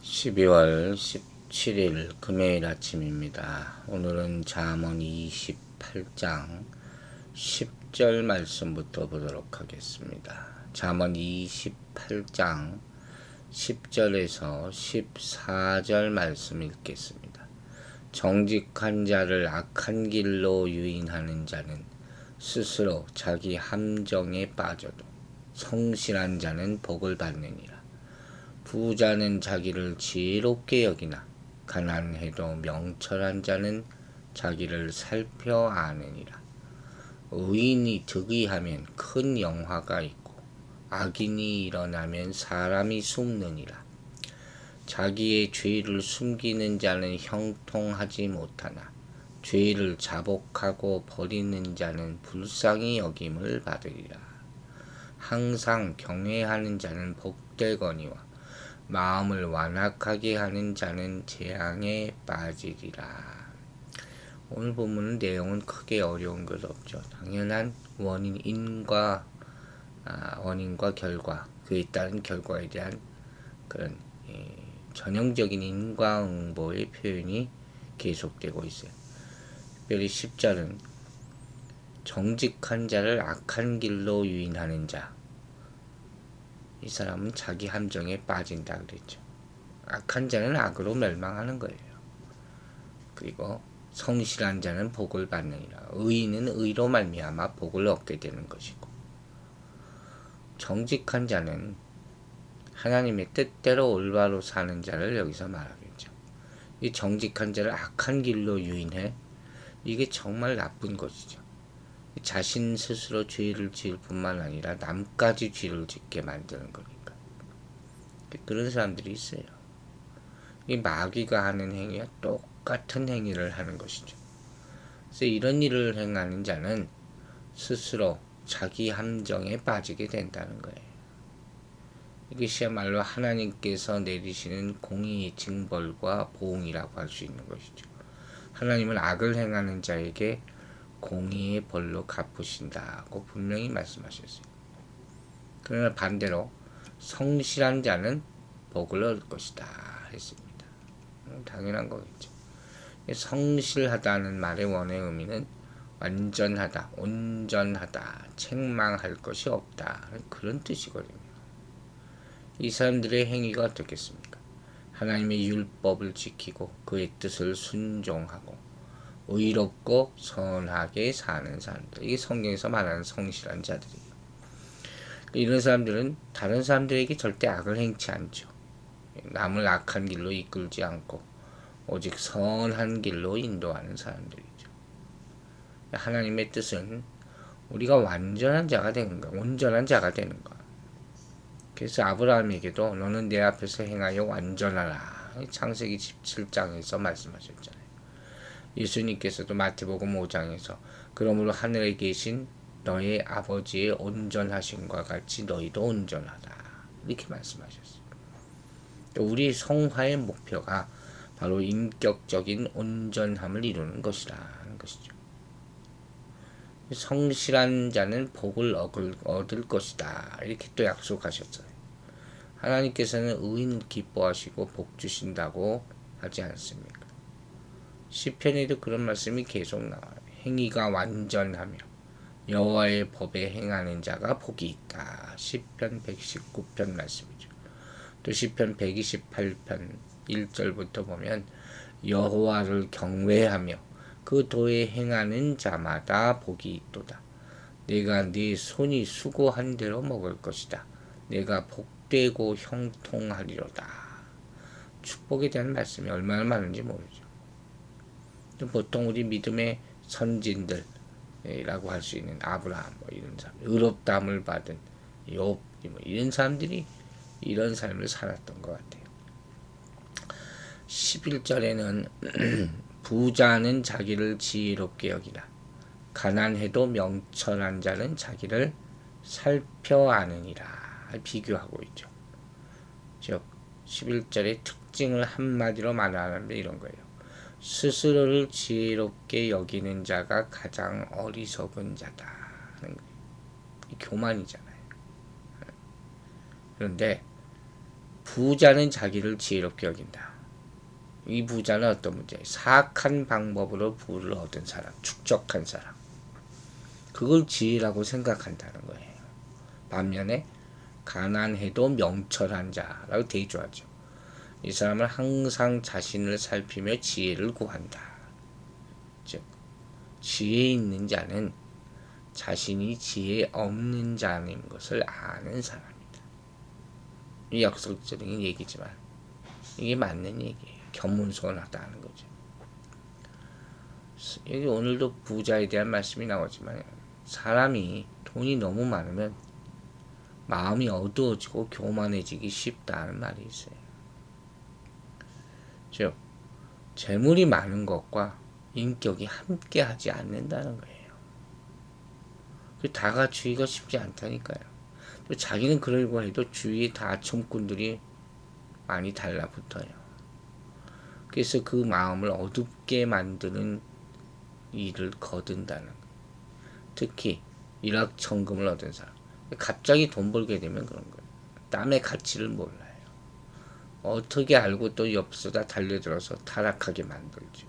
12월 17일 금요일 아침입니다. 오늘은 잠언 28장 10절 말씀부터 보도록 하겠습니다. 잠언 28장 10절에서 14절 말씀 읽겠습니다. 정직한 자를 악한 길로 유인하는 자는 스스로 자기 함정에 빠져도 성실한 자는 복을 받느니라. 부자는 자기를 지혜롭게 여기나 가난해도 명철한 자는 자기를 살펴 아느니라. 의인이 득의하면 큰 영화가 있고 악인이 일어나면 사람이 숨느니라. 자기의 죄를 숨기는 자는 형통하지 못하나 죄를 자복하고 버리는 자는 불쌍히 여김을 받으리라. 항상 경외하는 자는 복되거니와 마음을 완악하게 하는 자는 재앙에 빠지리라. 오늘 본문은 내용은 크게 어려운 것 없죠. 당연한 원인과 결과, 그에 따른 결과에 대한 그런 전형적인 인과응보의 표현이 계속되고 있어요. 특별히 10절은 정직한 자를 악한 길로 유인하는 자, 이 사람은 자기 함정에 빠진다 그랬죠. 악한 자는 악으로 멸망하는 거예요. 그리고 성실한 자는 복을 받느니라. 의인은 의로 말미암아 복을 얻게 되는 것이고, 정직한 자는 하나님의 뜻대로 올바로 사는 자를 여기서 말하겠죠. 이 정직한 자를 악한 길로 유인해, 이게 정말 나쁜 것이죠. 자신 스스로 죄를 지을 뿐만 아니라 남까지 죄를 짓게 만드는 거니까. 그런 사람들이 있어요. 이 마귀가 하는 행위와 똑같은 행위를 하는 것이죠. 그래서 이런 일을 행하는 자는 스스로 자기 함정에 빠지게 된다는 거예요. 이것이야말로 하나님께서 내리시는 공의의 징벌과 보응이라고 할 수 있는 것이죠. 하나님은 악을 행하는 자에게 공의의 벌로 갚으신다고 분명히 말씀하셨어요. 그러나 반대로 성실한 자는 복을 얻을 것이다 했습니다. 당연한 거겠죠. 성실하다는 말의 원의 의미는 완전하다, 온전하다, 책망할 것이 없다, 그런 뜻이거든요. 이 사람들의 행위가 어떻겠습니까? 하나님의 율법을 지키고 그의 뜻을 순종하고 의롭고 선하게 사는 사람들, 이게 성경에서 말하는 성실한 자들이에요. 이런 사람들은 다른 사람들에게 절대 악을 행치 않죠. 남을 악한 길로 이끌지 않고 오직 선한 길로 인도하는 사람들이죠. 하나님의 뜻은 우리가 완전한 자가 되는 거야. 온전한 자가 되는 거야. 그래서 아브라함에게도 너는 내 앞에서 행하여 완전하라, 창세기 17장에서 말씀하셨잖아요. 예수님께서도 마태복음 5장에서 그러므로 하늘에 계신 너의 아버지의 온전하심과 같이 너희도 온전하다, 이렇게 말씀하셨어요. 우리 성화의 목표가 바로 인격적인 온전함을 이루는 것이라는 것이죠. 성실한 자는 복을 얻을 것이다, 이렇게 또 약속하셨어요. 하나님께서는 의인 기뻐하시고 복 주신다고 하지 않습니까? 시편에도 그런 말씀이 계속 나와요. 행위가 완전하며 여호와의 법에 행하는 자가 복이 있다. 시편 119편 말씀이죠. 또 시편 128편 1절부터 보면 여호와를 경외하며 그 도에 행하는 자마다 복이 있도다. 내가 네 손이 수고한 대로 먹을 것이다. 내가 복되고 형통하리로다. 축복에 대한 말씀이 얼마나 많은지 모르죠. 보통 우리 믿음의 선진들이라고 할 수 있는 아브라함, 이런 사람, 의롭다함을 받은 욥, 이런 사람들이 이런 삶을 살았던 것 같아요. 11절에는 부자는 자기를 지혜롭게 여기라. 가난해도 명철한 자는 자기를 살펴 아느니라. 비교하고 있죠. 즉 11절의 특징을 한마디로 말하면 이런 거예요. 스스로를 지혜롭게 여기는 자가 가장 어리석은 자다 하는 거예요. 이 교만이잖아요. 그런데 부자는 자기를 지혜롭게 여긴다. 이 부자는 어떤 문제예요? 사악한 방법으로 부를 얻은 사람, 축적한 사람. 그걸 지혜라고 생각한다는 거예요. 반면에 가난해도 명철한 자라고 대조하죠. 이 사람은 항상 자신을 살피며 지혜를 구한다. 즉, 지혜 있는 자는 자신이 지혜 없는 자인 것을 아는 사람이다. 이 역설적인 얘기지만 이게 맞는 얘기예요. 겸손하다는 거죠. 여기 오늘도 부자에 대한 말씀이 나오지만 사람이 돈이 너무 많으면 마음이 어두워지고 교만해지기 쉽다는 말이 있어요. 즉, 재물이 많은 것과 인격이 함께 하지 않는다는 거예요. 다 갖추기가 쉽지 않다니까요. 또 자기는 그러려고 해도 주위에 다 첨꾼들이 많이 달라붙어요. 그래서 그 마음을 어둡게 만드는 일을 거둔다는 거예요. 특히 일확천금을 얻은 사람. 갑자기 돈 벌게 되면 그런 거예요. 남의 가치를 몰라요. 어떻게 알고 또 옆서다 달려들어서 타락하게 만들죠.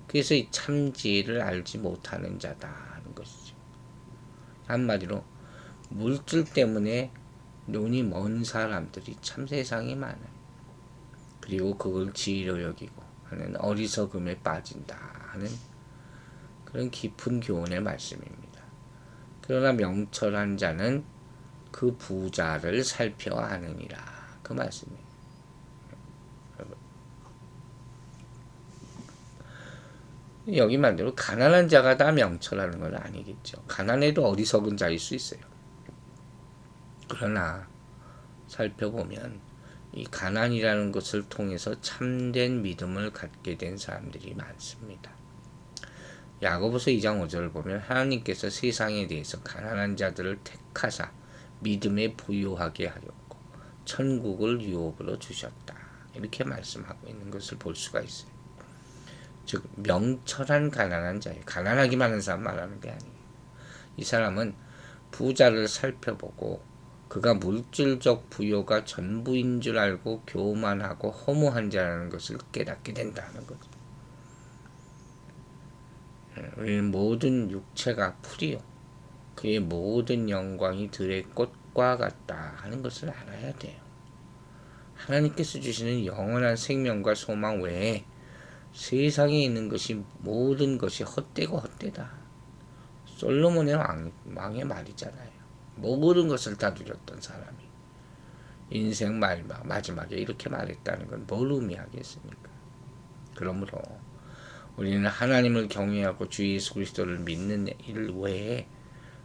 그래서 이 참지혜를 알지 못하는 자다 하는 것이죠. 한마디로 물질 때문에 눈이 먼 사람들이 참 세상에 많아요. 그리고 그걸 지혜로 여기고 하는 어리석음에 빠진다 하는 그런 깊은 교훈의 말씀입니다. 그러나 명철한 자는 그 부자를 살펴 아느니라. 그 말씀이에요. 여기 말대로 가난한 자가 다 명철하는 건 아니겠죠. 가난해도 어리석은 자일 수 있어요. 그러나 살펴보면 이 가난이라는 것을 통해서 참된 믿음을 갖게 된 사람들이 많습니다. 야고보서 2장 5절을 보면 하나님께서 세상에 대해서 가난한 자들을 택하사 믿음에 부유하게 하였고 천국을 유업으로 주셨다. 이렇게 말씀하고 있는 것을 볼 수가 있어요. 즉 명철한 가난한 자예요. 가난하기만 한 사람 말하는 게 아니에요. 이 사람은 부자를 살펴보고 그가 물질적 부여가 전부인 줄 알고 교만하고 허무한 자라는 것을 깨닫게 된다는 거죠. 우리는 모든 육체가 풀이요. 그의 모든 영광이 들의 꽃과 같다 하는 것을 알아야 돼요. 하나님께서 주시는 영원한 생명과 소망 외에 세상에 있는 것이 모든 것이 헛되고 헛되다. 솔로몬의 왕의 말이잖아요. 모든 것을 다 누렸던 사람이 인생 마지막에 이렇게 말했다는 건 뭘 의미하겠습니까? 그러므로 우리는 하나님을 경외하고 주 예수 그리스도를 믿는 일 외에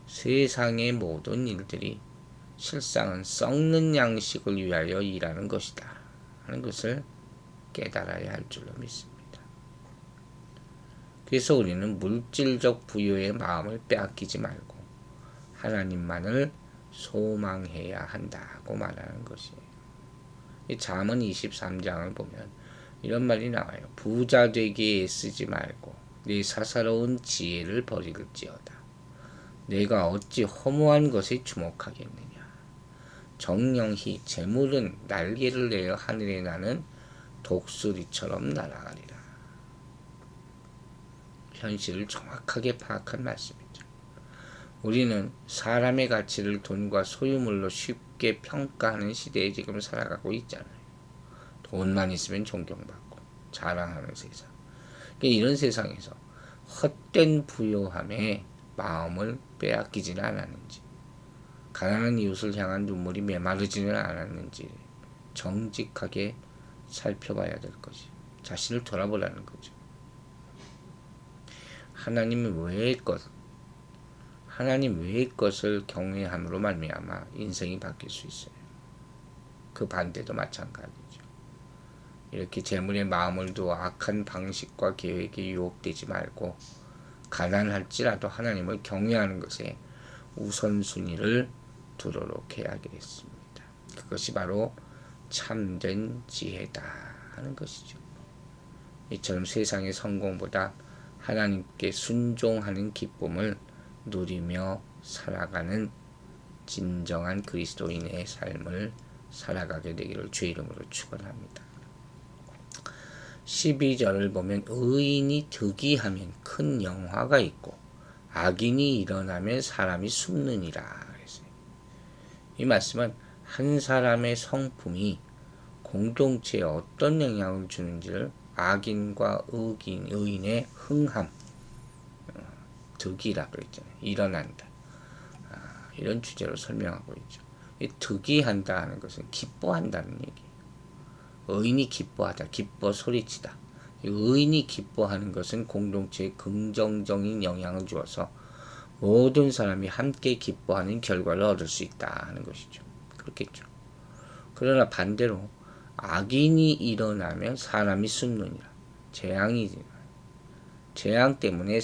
세상의 모든 일들이 실상은 썩는 양식을 위하여 일하는 것이다 하는 것을 깨달아야 할 줄로 믿습니다. 그래서 우리는 물질적 부여의 마음을 빼앗기지 말고 하나님만을 소망해야 한다고 말하는 것이에요. 이 잠언 23장을 보면 이런 말이 나와요. 부자 되기에 애쓰지 말고 네 사사로운 지혜를 버릴지어다. 내가 어찌 허무한 것에 주목하겠느냐. 정령히 재물은 날개를 내어 하늘에 나는 독수리처럼 날아가리라. 현실을 정확하게 파악한 말씀이죠. 우리는 사람의 가치를 돈과 소유물로 쉽게 평가하는 시대에 지금 살아가고 있잖아요. 돈만 있으면 존경받고 자랑하는 세상. 이런 세상에서 헛된 부요함에 마음을 빼앗기지는 않았는지, 가난한 이웃을 향한 눈물이 메마르지는 않았는지 정직하게 살펴봐야 될 것이, 자신을 돌아보라는 거죠. 하나님 외의 것을 경외함으로 말미암아 인생이 바뀔 수 있어요. 그 반대도 마찬가지죠. 이렇게 재물에 마음을 두어 악한 방식과 계획에 유혹되지 말고 가난할지라도 하나님을 경외하는 것에 우선순위를 두도록 해야겠습니다. 그것이 바로 참된 지혜다 하는 것이죠. 이처럼 세상의 성공보다 하나님께 순종하는 기쁨을 누리며 살아가는 진정한 그리스도인의 삶을 살아가게 되기를 주의 이름으로 축원합니다. 12절을 보면 의인이 득이하면 큰 영화가 있고 악인이 일어나면 사람이 숨느니라. 그랬어요. 이 말씀은 한 사람의 성품이 공동체에 어떤 영향을 주는지를 악인과 의인의 흥함, 득이라고 했잖아요. 일어난다. 이런 주제로 설명하고 있죠. 이 득이한다 하는 것은 기뻐한다는 얘기예요. 의인이 기뻐하다, 기뻐 소리치다. 의인이 기뻐하는 것은 공동체에 긍정적인 영향을 주어서 모든 사람이 함께 기뻐하는 결과를 얻을 수 있다 하는 것이죠. 그렇겠죠. 그러나 반대로 악인이 일어나면 사람이 숨느니라. 재앙 때문에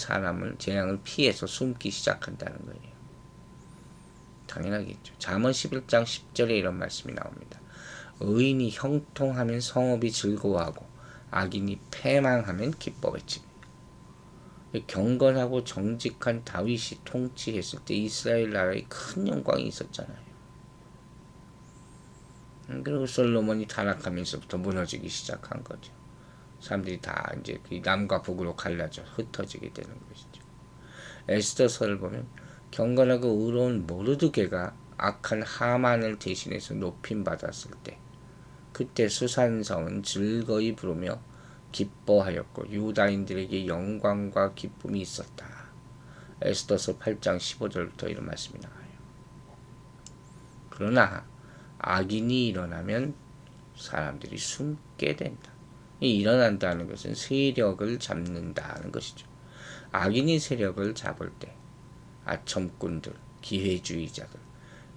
재앙을 피해서 숨기 시작한다는 거예요. 당연하겠죠. 잠언 11장 10절에 이런 말씀이 나옵니다. 의인이 형통하면 성읍이 즐거워하고 악인이 패망하면 기뻐 외치며. 경건하고 정직한 다윗이 통치했을 때 이스라엘 나라에 큰 영광이 있었잖아요. 그리고 솔로몬이 타락하면서부터 무너지기 시작한 거죠. 사람들이 다 이제 남과 북으로 갈라져 흩어지게 되는 것이죠. 에스더서를 보면 경건하고 의로운 모르드게가 악한 하만을 대신해서 높임 받았을 때, 그때 수산성은 즐거이 부르며 기뻐하였고 유다인들에게 영광과 기쁨이 있었다. 에스더서 8장 15절부터 이런 말씀이 나와요. 그러나 악인이 일어나면 사람들이 숨게 된다. 이 일어난다는 것은 세력을 잡는다는 것이죠. 악인이 세력을 잡을 때 아첨꾼들, 기회주의자들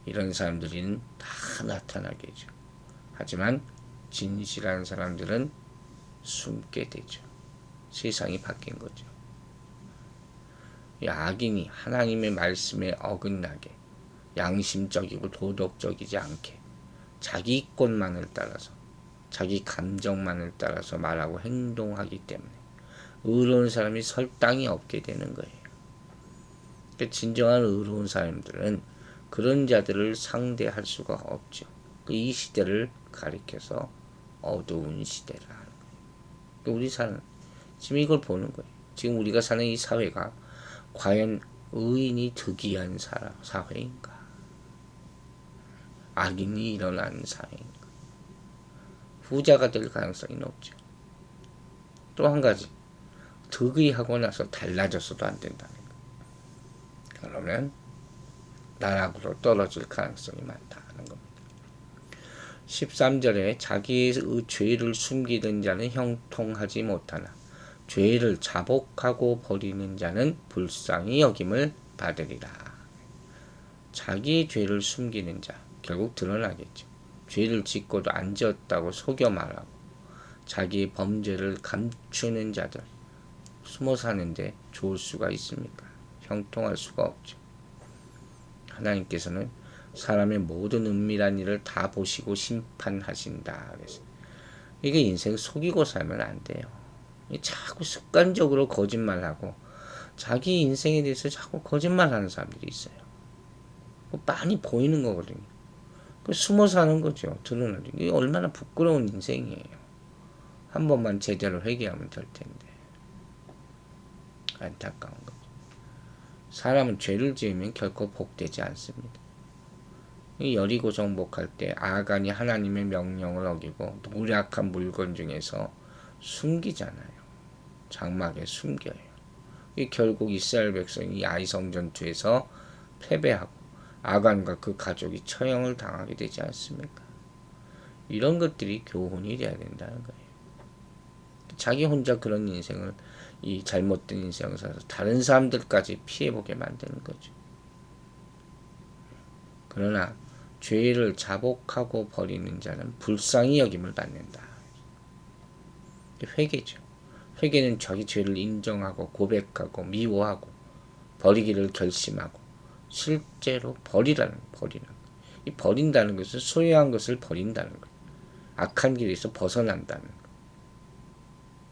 이런 사람들은 다 나타나게 되죠. 하지만 진실한 사람들은 숨게 되죠. 세상이 바뀐 거죠. 이 악인이 하나님의 말씀에 어긋나게 양심적이고 도덕적이지 않게 자기 이권만을 따라서 자기 감정만을 따라서 말하고 행동하기 때문에 의로운 사람이 설 땅이 없게 되는 거예요. 그러니까 진정한 의로운 사람들은 그런 자들을 상대할 수가 없죠. 이 시대를 가리켜서 어두운 시대라 하는 거예요. 그러니까 우리 사는 지금 이걸 보는 거예요. 지금 우리가 사는 이 사회가 과연 의인이 득이한 사회인가? 악인이 일어나는 사회인가? 부자가 될 가능성이 높죠. 또 한 가지, 득의하고 나서 달라져서도 안 된다는 거예요. 그러면 나락으로 떨어질 가능성이 많다는 겁니다. 13절에 자기의 죄를 숨기는 자는 형통하지 못하나 죄를 자복하고 버리는 자는 불쌍히 여김을 받으리라. 자기의 죄를 숨기는 자, 결국 드러나겠죠. 죄를 짓고도 안 지었다고 속여 말하고 자기의 범죄를 감추는 자들, 숨어 사는데 좋을 수가 있습니까? 형통할 수가 없죠. 하나님께서는 사람의 모든 은밀한 일을 다 보시고 심판하신다. 그래서 이게 인생 속이고 살면 안 돼요. 자꾸 습관적으로 거짓말하고 자기 인생에 대해서 자꾸 거짓말하는 사람들이 있어요. 많이 보이는 거거든요. 숨어 사는 거죠. 드러나죠. 이게 얼마나 부끄러운 인생이에요. 한 번만 제대로 회개하면 될 텐데. 안타까운 거죠. 사람은 죄를 지으면 결코 복되지 않습니다. 이 여리고 정복할 때 아간이 하나님의 명령을 어기고 노력한 물건 중에서 숨기잖아요. 장막에 숨겨요. 이 결국 이스라엘 백성이 아이성 전투에서 패배하고 아간과 그 가족이 처형을 당하게 되지 않습니까? 이런 것들이 교훈이 돼야 된다는 거예요. 자기 혼자 그런 인생을, 이 잘못된 인생을 살아서 다른 사람들까지 피해보게 만드는 거죠. 그러나 죄를 자복하고 버리는 자는 불쌍히 여김을 받는다. 회개죠. 회개는 자기 죄를 인정하고 고백하고 미워하고 버리기를 결심하고 실제로 버리는 이 버린다는 것은 소유한 것을 버린다는 거예요. 악한 길에서 벗어난다는 거예요.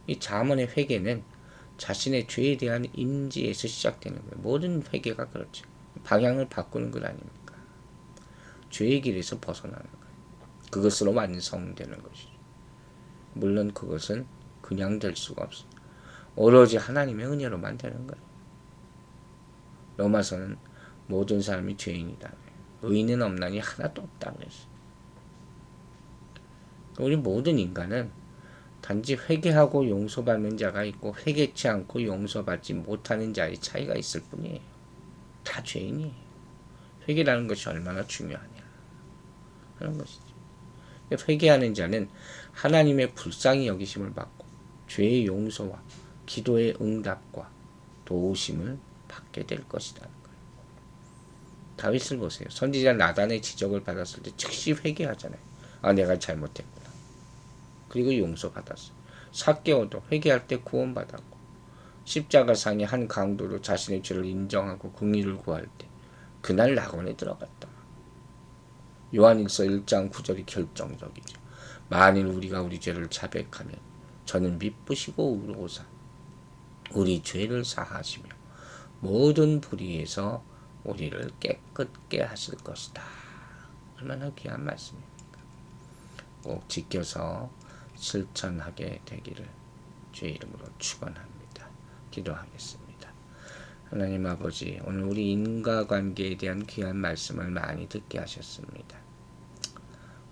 이 잠언의 회개는 자신의 죄에 대한 인지에서 시작되는 거예요. 모든 회개가 그렇죠. 방향을 바꾸는 것 아닙니까? 죄의 길에서 벗어나는 거예요. 그것으로 완성되는 것이죠. 물론 그것은 그냥 될 수가 없어. 오로지 하나님의 은혜로만 되는 거예요. 로마서는 모든 사람이 죄인이다. 의인은 없나니 하나도 없다 그랬어요. 우리 모든 인간은 단지 회개하고 용서받는 자가 있고 회개치 않고 용서받지 못하는 자의 차이가 있을 뿐이에요. 다 죄인이에요. 회개라는 것이 얼마나 중요하냐 하는 것이죠. 회개하는 자는 하나님의 불쌍히 여기심을 받고 죄의 용서와 기도의 응답과 도우심을 받게 될 것이라는 거예요. 다윗을 보세요. 선지자 나단의 지적을 받았을 때 즉시 회개하잖아요. 아, 내가 잘못했구나. 그리고 용서받았어요. 삭개오도 회개할 때 구원받았고, 십자가상의 한 강도로 자신의 죄를 인정하고 긍휼을 구할 때 그날 낙원에 들어갔다. 요한일서 1장 9절이 결정적이죠. 만일 우리가 우리 죄를 자백하면 저는 미쁘시고 의로우사 우리 죄를 사하시며 모든 불의에서 우리를 깨끗게 하실 것이다. 얼마나 귀한 말씀입니까? 꼭 지켜서 실천하게 되기를 주의 이름으로 축원합니다. 기도하겠습니다. 하나님 아버지, 오늘 우리 인과관계에 대한 귀한 말씀을 많이 듣게 하셨습니다.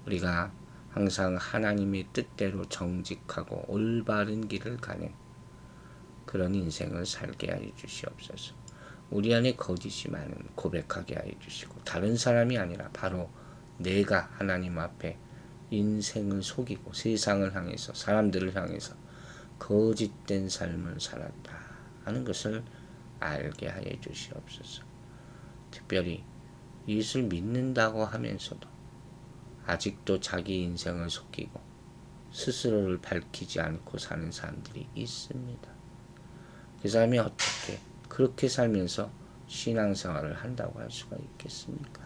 우리가 항상 하나님의 뜻대로 정직하고 올바른 길을 가는 그런 인생을 살게 하여 주시옵소서. 우리 안에 거짓이 많은 고백하게 하여 주시고, 다른 사람이 아니라 바로 내가 하나님 앞에 인생을 속이고 세상을 향해서 사람들을 향해서 거짓된 삶을 살았다 하는 것을 알게 하여 주시옵소서. 특별히 예수를 믿는다고 하면서도 아직도 자기 인생을 속이고 스스로를 밝히지 않고 사는 사람들이 있습니다. 그 사람이 어떻게 그렇게 살면서 신앙생활을 한다고 할 수가 있겠습니까?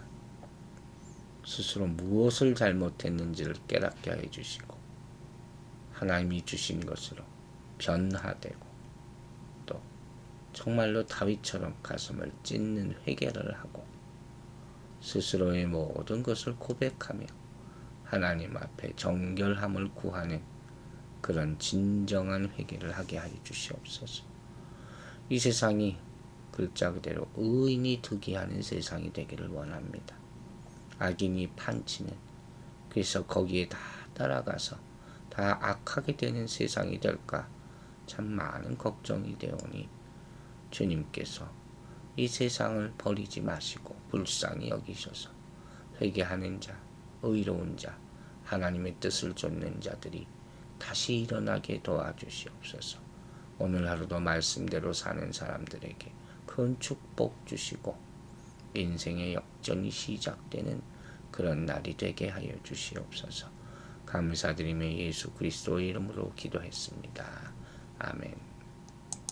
스스로 무엇을 잘못했는지를 깨닫게 해 주시고 하나님이 주신 것으로 변화되고 또 정말로 다윗처럼 가슴을 찢는 회개를 하고 스스로의 모든 것을 고백하며 하나님 앞에 정결함을 구하는 그런 진정한 회개를 하게 하여 주시옵소서. 이 세상이 글자 그대로 의인이 득이하는 세상이 되기를 원합니다. 악인이 판치는, 그래서 거기에 다 따라가서 다 악하게 되는 세상이 될까 참 많은 걱정이 되오니 주님께서 이 세상을 버리지 마시고 불쌍히 여기셔서 회개하는 자, 의로운 자, 하나님의 뜻을 좇는 자들이 다시 일어나게 도와주시옵소서. 오늘 하루도 말씀대로 사는 사람들에게 큰 축복 주시고 인생의 역전이 시작되는 그런 날이 되게 하여 주시옵소서. 감사드리며 예수 그리스도의 이름으로 기도했습니다. 아멘.